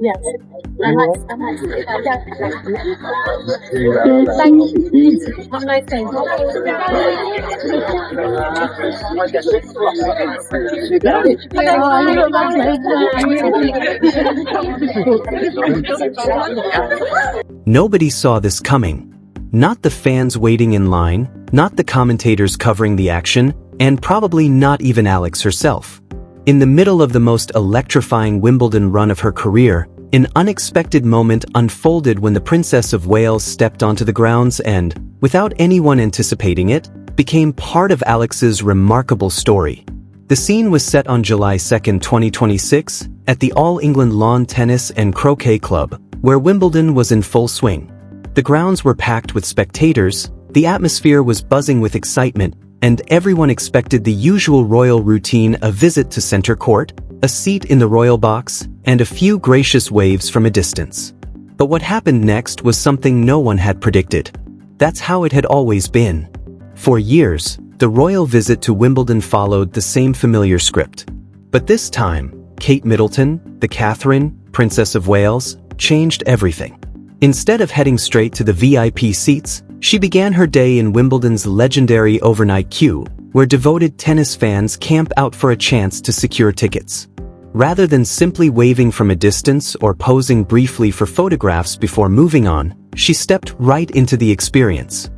Yes. Nobody saw this coming. Not the fans waiting in line, not the commentators covering the action, and probably not even Alex herself. In the middle of the most electrifying Wimbledon run of her career, an unexpected moment unfolded when the Princess of Wales stepped onto the grounds and, without anyone anticipating it, became part of Alex's remarkable story. The scene was set on July 2, 2026, at the All England Lawn Tennis and Croquet Club, where Wimbledon was in full swing. The grounds were packed with spectators, the atmosphere was buzzing with excitement, and everyone expected the usual royal routine: a visit to center court, a seat in the royal box, and a few gracious waves from a distance. But what happened next was something no one had predicted. That's how it had always been. For years, the royal visit to Wimbledon followed the same familiar script. But this time, Kate Middleton, the Catherine, Princess of Wales, changed everything. Instead of heading straight to the VIP seats, she began her day in Wimbledon's legendary overnight queue, where devoted tennis fans camp out for a chance to secure tickets. Rather than simply waving from a distance or posing briefly for photographs before moving on, she stepped right into the experience.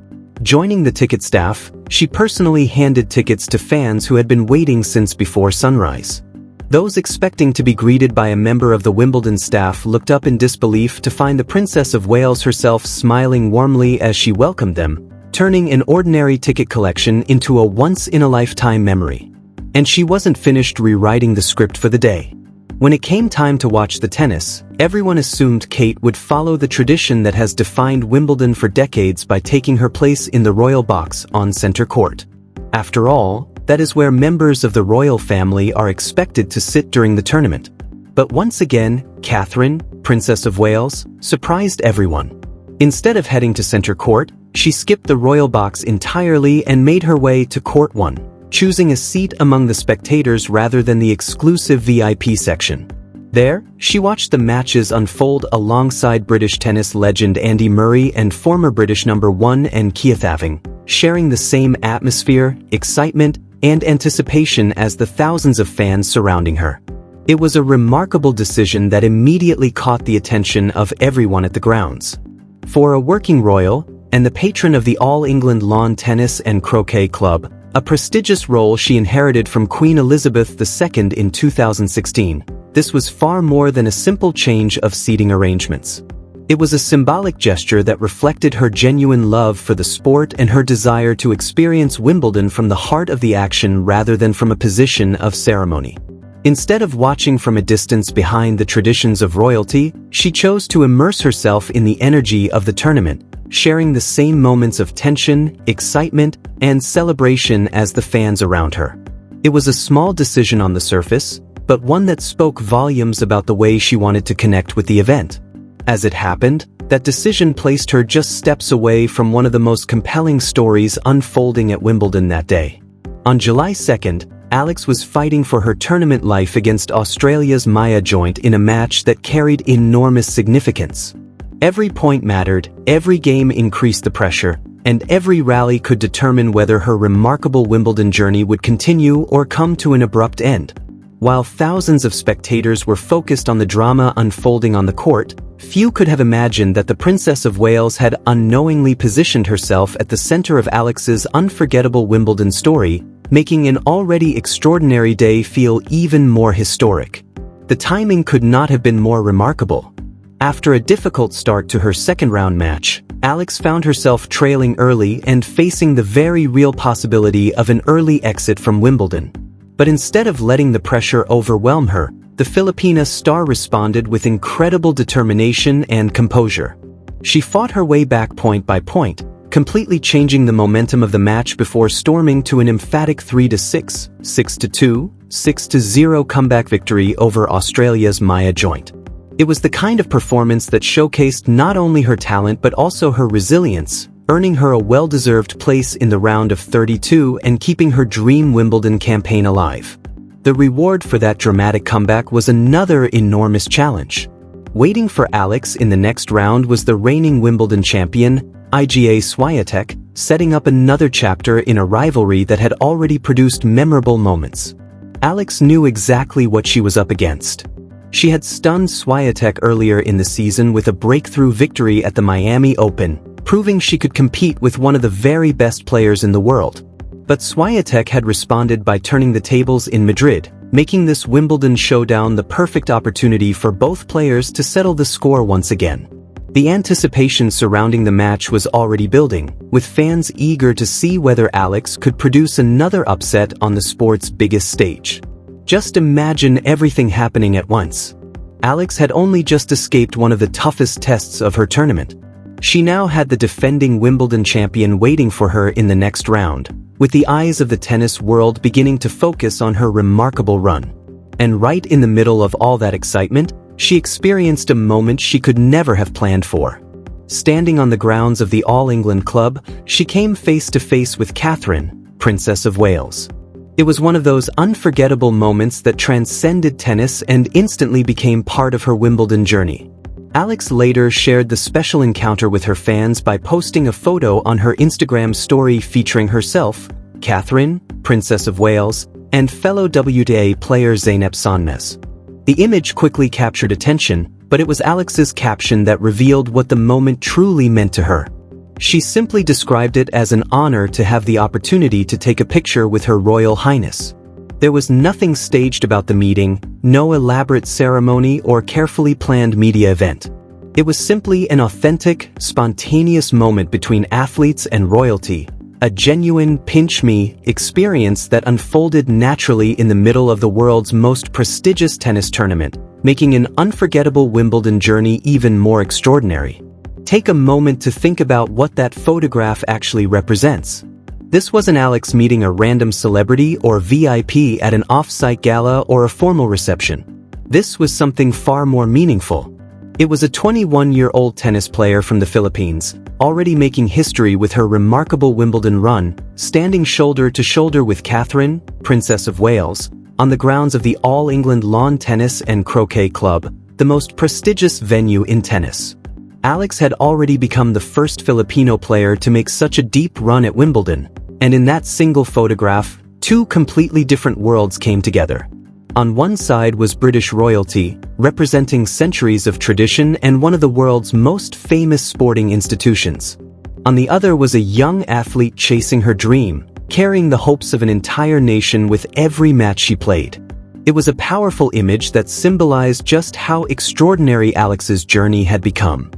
Joining the ticket staff, she personally handed tickets to fans who had been waiting since before sunrise. Those expecting to be greeted by a member of the Wimbledon staff looked up in disbelief to find the Princess of Wales herself smiling warmly as she welcomed them, turning an ordinary ticket collection into a once-in-a-lifetime memory. And she wasn't finished rewriting the script for the day. When it came time to watch the tennis, everyone assumed Kate would follow the tradition that has defined Wimbledon for decades by taking her place in the royal box on center court. After all, that is where members of the royal family are expected to sit during the tournament. But once again, Catherine, Princess of Wales, surprised everyone. Instead of heading to center court, she skipped the royal box entirely and made her way to court 1, choosing a seat among the spectators rather than the exclusive VIP section. There, she watched the matches unfold alongside British tennis legend Andy Murray and former British number 1 and Keith Aving, sharing the same atmosphere, excitement, and anticipation as the thousands of fans surrounding her. It was a remarkable decision that immediately caught the attention of everyone at the grounds. For a working royal, and the patron of the All England Lawn Tennis and Croquet Club, a prestigious role she inherited from Queen Elizabeth II in 2016, this was far more than a simple change of seating arrangements. It was a symbolic gesture that reflected her genuine love for the sport and her desire to experience Wimbledon from the heart of the action rather than from a position of ceremony. Instead of watching from a distance behind the traditions of royalty, she chose to immerse herself in the energy of the tournament, sharing the same moments of tension, excitement, and celebration as the fans around her. It was a small decision on the surface, but one that spoke volumes about the way she wanted to connect with the event. As it happened, that decision placed her just steps away from one of the most compelling stories unfolding at Wimbledon that day. On July 2nd, Alex was fighting for her tournament life against Australia's Maya Joint in a match that carried enormous significance. Every point mattered, every game increased the pressure, and every rally could determine whether her remarkable Wimbledon journey would continue or come to an abrupt end. While thousands of spectators were focused on the drama unfolding on the court, few could have imagined that the Princess of Wales had unknowingly positioned herself at the center of Alex's unforgettable Wimbledon story, making an already extraordinary day feel even more historic. The timing could not have been more remarkable. After a difficult start to her second-round match, Alex found herself trailing early and facing the very real possibility of an early exit from Wimbledon. But instead of letting the pressure overwhelm her, the Filipina star responded with incredible determination and composure. She fought her way back point by point, completely changing the momentum of the match before storming to an emphatic 3-6, 6-2, 6-0 comeback victory over Australia's Maya Joint. It was the kind of performance that showcased not only her talent but also her resilience, earning her a well-deserved place in the round of 32 and keeping her dream Wimbledon campaign alive. The reward for that dramatic comeback was another enormous challenge. Waiting for Alex in the next round was the reigning Wimbledon champion, Iga Świątek, setting up another chapter in a rivalry that had already produced memorable moments. Alex knew exactly what she was up against. She had stunned Swiatek earlier in the season with a breakthrough victory at the Miami Open, proving she could compete with one of the very best players in the world. But Swiatek had responded by turning the tables in Madrid, making this Wimbledon showdown the perfect opportunity for both players to settle the score once again. The anticipation surrounding the match was already building, with fans eager to see whether Alex could produce another upset on the sport's biggest stage. Just imagine everything happening at once. Alex had only just escaped one of the toughest tests of her tournament. She now had the defending Wimbledon champion waiting for her in the next round, with the eyes of the tennis world beginning to focus on her remarkable run. And right in the middle of all that excitement, she experienced a moment she could never have planned for. Standing on the grounds of the All England Club, she came face to face with Catherine, Princess of Wales. It was one of those unforgettable moments that transcended tennis and instantly became part of her Wimbledon journey. Alex later shared the special encounter with her fans by posting a photo on her Instagram story featuring herself, Catherine, Princess of Wales, and fellow WTA player Zeynep Sönmez. The image quickly captured attention, but it was Alex's caption that revealed what the moment truly meant to her. She simply described it as an honor to have the opportunity to take a picture with Her Royal Highness. There was nothing staged about the meeting, no elaborate ceremony or carefully planned media event. It was simply an authentic, spontaneous moment between athletes and royalty, a genuine pinch-me experience that unfolded naturally in the middle of the world's most prestigious tennis tournament, making an unforgettable Wimbledon journey even more extraordinary. Take a moment to think about what that photograph actually represents. This wasn't Alex meeting a random celebrity or VIP at an off-site gala or a formal reception. This was something far more meaningful. It was a 21-year-old tennis player from the Philippines, already making history with her remarkable Wimbledon run, standing shoulder to shoulder with Catherine, Princess of Wales, on the grounds of the All England Lawn Tennis and Croquet Club, the most prestigious venue in tennis. Alex had already become the first Filipino player to make such a deep run at Wimbledon, and in that single photograph, two completely different worlds came together. On one side was British royalty, representing centuries of tradition and one of the world's most famous sporting institutions. On the other was a young athlete chasing her dream, carrying the hopes of an entire nation with every match she played. It was a powerful image that symbolized just how extraordinary Alex's journey had become.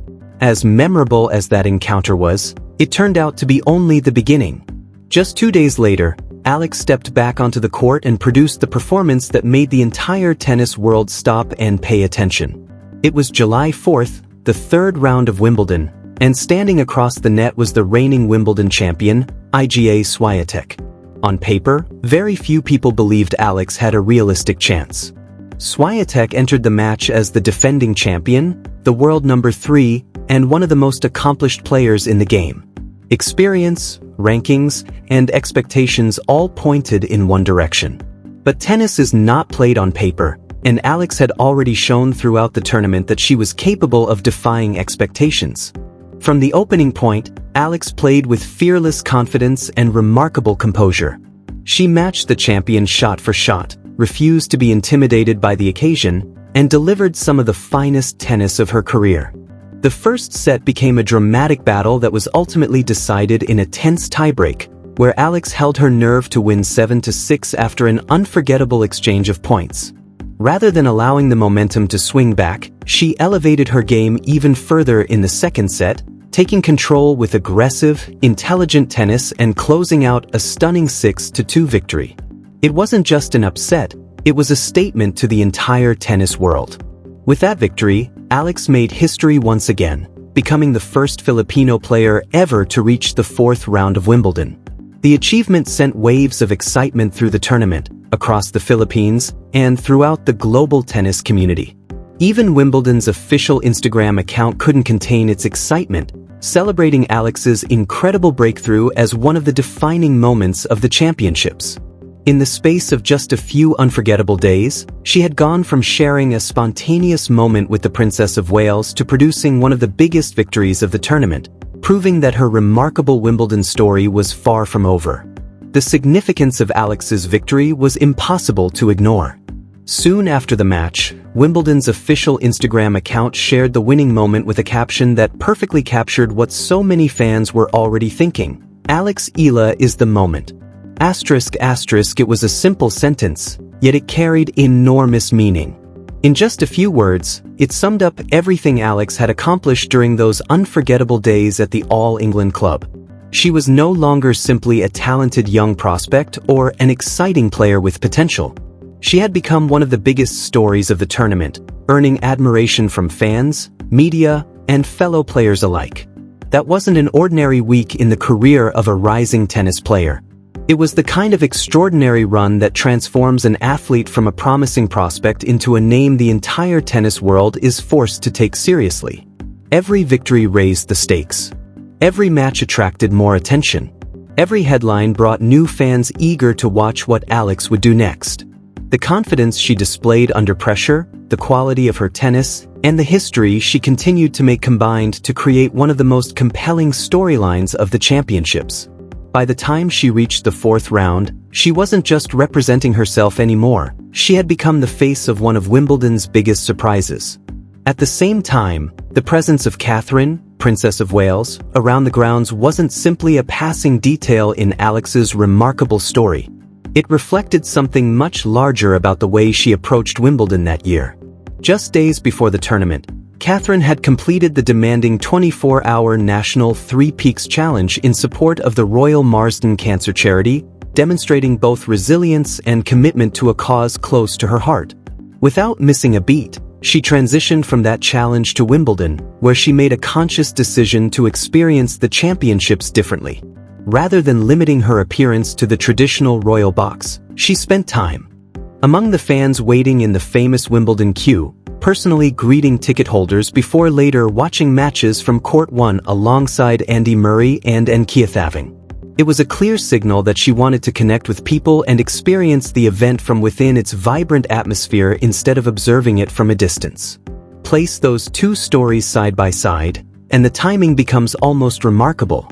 As memorable as that encounter was, it turned out to be only the beginning. Just 2 days later, Alex stepped back onto the court and produced the performance that made the entire tennis world stop and pay attention. It was July 4th, the third round of Wimbledon, and standing across the net was the reigning Wimbledon champion, Iga Świątek. On paper, very few people believed Alex had a realistic chance. Swiatek entered the match as the defending champion, the world number 3, and one of the most accomplished players in the game. Experience, rankings, and expectations all pointed in one direction. But tennis is not played on paper, and Alex had already shown throughout the tournament that she was capable of defying expectations. From the opening point, Alex played with fearless confidence and remarkable composure. She matched the champion shot for shot, refused to be intimidated by the occasion, and delivered some of the finest tennis of her career. The first set became a dramatic battle that was ultimately decided in a tense tiebreak, where Alex held her nerve to win 7-6 after an unforgettable exchange of points. Rather than allowing the momentum to swing back, she elevated her game even further in the second set, taking control with aggressive, intelligent tennis and closing out a stunning 6-2 victory. It wasn't just an upset, it was a statement to the entire tennis world. With that victory, Alex made history once again, becoming the first Filipino player ever to reach the fourth round of Wimbledon. The achievement sent waves of excitement through the tournament, across the Philippines, and throughout the global tennis community. Even Wimbledon's official Instagram account couldn't contain its excitement, celebrating Alex's incredible breakthrough as one of the defining moments of the championships. In the space of just a few unforgettable days, she had gone from sharing a spontaneous moment with the Princess of Wales to producing one of the biggest victories of the tournament, proving that her remarkable Wimbledon story was far from over. The significance of Alex's victory was impossible to ignore. Soon after the match, Wimbledon's official Instagram account shared the winning moment with a caption that perfectly captured what so many fans were already thinking. Alex Eala is the moment. It was a simple sentence, yet it carried enormous meaning. In just a few words, it summed up everything Alex had accomplished during those unforgettable days at the All England club. She was no longer simply a talented young prospect or an exciting player with potential. She had become one of the biggest stories of the tournament, earning admiration from fans, media, and fellow players alike. That wasn't an ordinary week in the career of a rising tennis player. It was the kind of extraordinary run that transforms an athlete from a promising prospect into a name the entire tennis world is forced to take seriously. Every victory raised the stakes. Every match attracted more attention. Every headline brought new fans eager to watch what Alex would do next. The confidence she displayed under pressure, the quality of her tennis, and the history she continued to make combined to create one of the most compelling storylines of the championships. By the time she reached the fourth round, she wasn't just representing herself anymore, she had become the face of one of Wimbledon's biggest surprises. At the same time, the presence of Catherine, Princess of Wales, around the grounds wasn't simply a passing detail in Alex's remarkable story. It reflected something much larger about the way she approached Wimbledon that year. Just days before the tournament, Catherine had completed the demanding 24-hour National Three Peaks Challenge in support of the Royal Marsden Cancer Charity, demonstrating both resilience and commitment to a cause close to her heart. Without missing a beat, she transitioned from that challenge to Wimbledon, where she made a conscious decision to experience the championships differently. Rather than limiting her appearance to the traditional royal box, she spent time among the fans waiting in the famous Wimbledon queue, personally greeting ticket holders before later watching matches from Court 1 alongside Andy Murray and Swiatek. It was a clear signal that she wanted to connect with people and experience the event from within its vibrant atmosphere instead of observing it from a distance. Place those two stories side by side, and the timing becomes almost remarkable.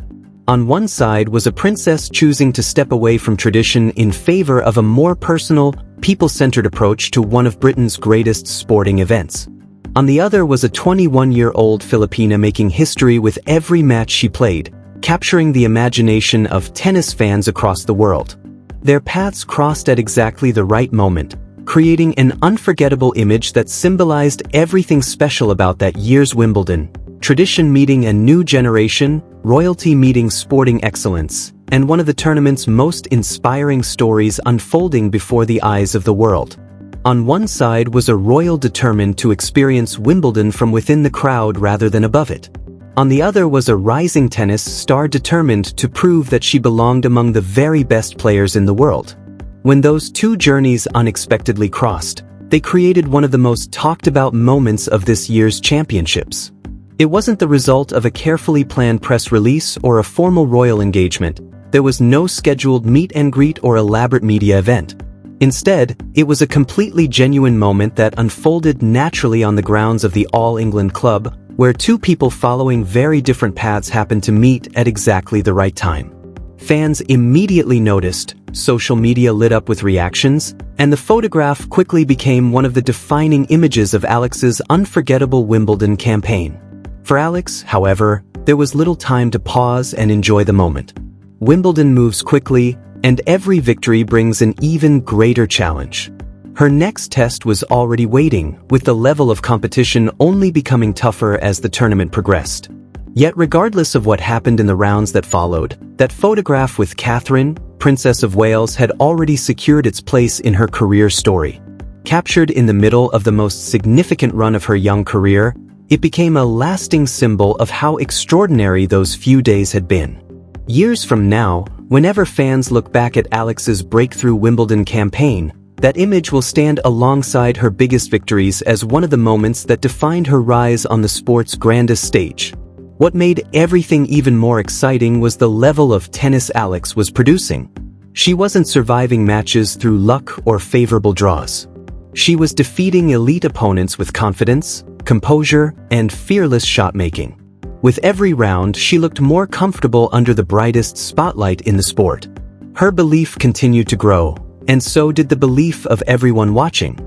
On one side was a princess choosing to step away from tradition in favor of a more personal, people-centered approach to one of Britain's greatest sporting events. On the other was a 21-year-old Filipina making history with every match she played, capturing the imagination of tennis fans across the world. Their paths crossed at exactly the right moment, creating an unforgettable image that symbolized everything special about that year's Wimbledon: tradition meeting a new generation, royalty meeting sporting excellence, and one of the tournament's most inspiring stories unfolding before the eyes of the world. On one side was a royal determined to experience Wimbledon from within the crowd rather than above it. On the other was a rising tennis star determined to prove that she belonged among the very best players in the world. When those two journeys unexpectedly crossed, they created one of the most talked about moments of this year's championships. It wasn't the result of a carefully planned press release or a formal royal engagement. There was no scheduled meet and greet or elaborate media event. Instead, it was a completely genuine moment that unfolded naturally on the grounds of the All England club, where two people following very different paths happened to meet at exactly the right time. Fans immediately noticed, social media lit up with reactions, and the photograph quickly became one of the defining images of Alex's unforgettable Wimbledon campaign. For Alex, however, there was little time to pause and enjoy the moment. Wimbledon moves quickly, and every victory brings an even greater challenge. Her next test was already waiting, with the level of competition only becoming tougher as the tournament progressed. Yet regardless of what happened in the rounds that followed, that photograph with Catherine, Princess of Wales, had already secured its place in her career story. Captured in the middle of the most significant run of her young career, it became a lasting symbol of how extraordinary those few days had been. Years from now, whenever fans look back at Alex's breakthrough Wimbledon campaign, that image will stand alongside her biggest victories as one of the moments that defined her rise on the sport's grandest stage. What made everything even more exciting was the level of tennis Alex was producing. She wasn't surviving matches through luck or favorable draws. She was defeating elite opponents with confidence, composure, and fearless shot-making. With every round, she looked more comfortable under the brightest spotlight in the sport. Her belief continued to grow, and so did the belief of everyone watching.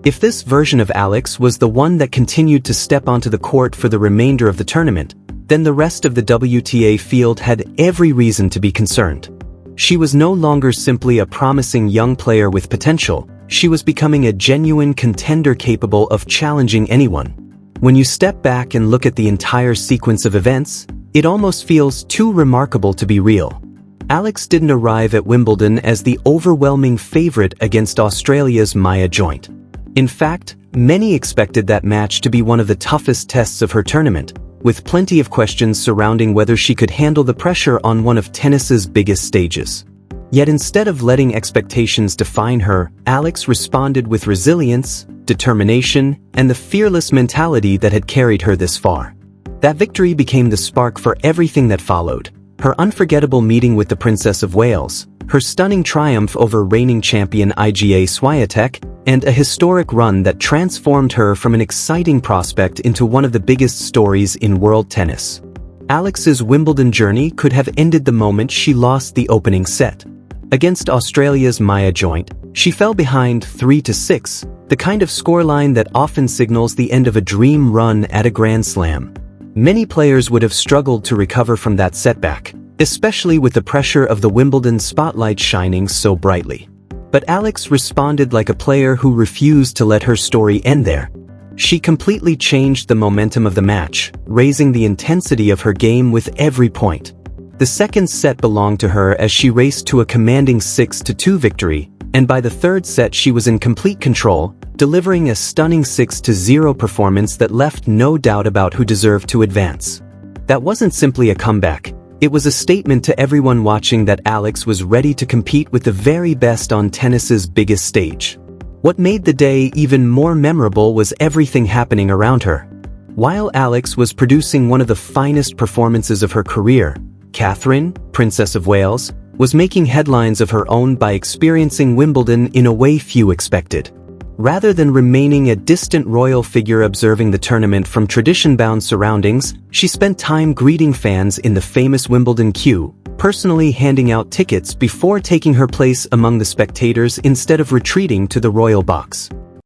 If this version of Alex was the one that continued to step onto the court for the remainder of the tournament, then the rest of the WTA field had every reason to be concerned. She was no longer simply a promising young player with potential, she was becoming a genuine contender capable of challenging anyone. When you step back and look at the entire sequence of events, it almost feels too remarkable to be real. Alex didn't arrive at Wimbledon as the overwhelming favorite against Australia's Maya Joint. In fact, many expected that match to be one of the toughest tests of her tournament, with plenty of questions surrounding whether she could handle the pressure on one of tennis's biggest stages. Yet instead of letting expectations define her, Alex responded with resilience, determination, and the fearless mentality that had carried her this far. That victory became the spark for everything that followed. Her unforgettable meeting with the Princess of Wales, her stunning triumph over reigning champion Iga Świątek, and a historic run that transformed her from an exciting prospect into one of the biggest stories in world tennis. Alex's Wimbledon journey could have ended the moment she lost the opening set. Against Australia's Maya Joint, she fell behind 3-6, the kind of scoreline that often signals the end of a dream run at a Grand Slam. Many players would have struggled to recover from that setback, especially with the pressure of the Wimbledon spotlight shining so brightly. But Alex responded like a player who refused to let her story end there. She completely changed the momentum of the match, raising the intensity of her game with every point. The second set belonged to her as she raced to a commanding 6-2 victory, and by the third set she was in complete control, delivering a stunning 6-0 performance that left no doubt about who deserved to advance. That wasn't simply a comeback, it was a statement to everyone watching that Alex was ready to compete with the very best on tennis's biggest stage. What made the day even more memorable was everything happening around her. While Alex was producing one of the finest performances of her career, Catherine, Princess of Wales, was making headlines of her own by experiencing Wimbledon in a way few expected. Rather than remaining a distant royal figure observing the tournament from tradition-bound surroundings, she spent time greeting fans in the famous Wimbledon queue, personally handing out tickets before taking her place among the spectators instead of retreating to the royal box.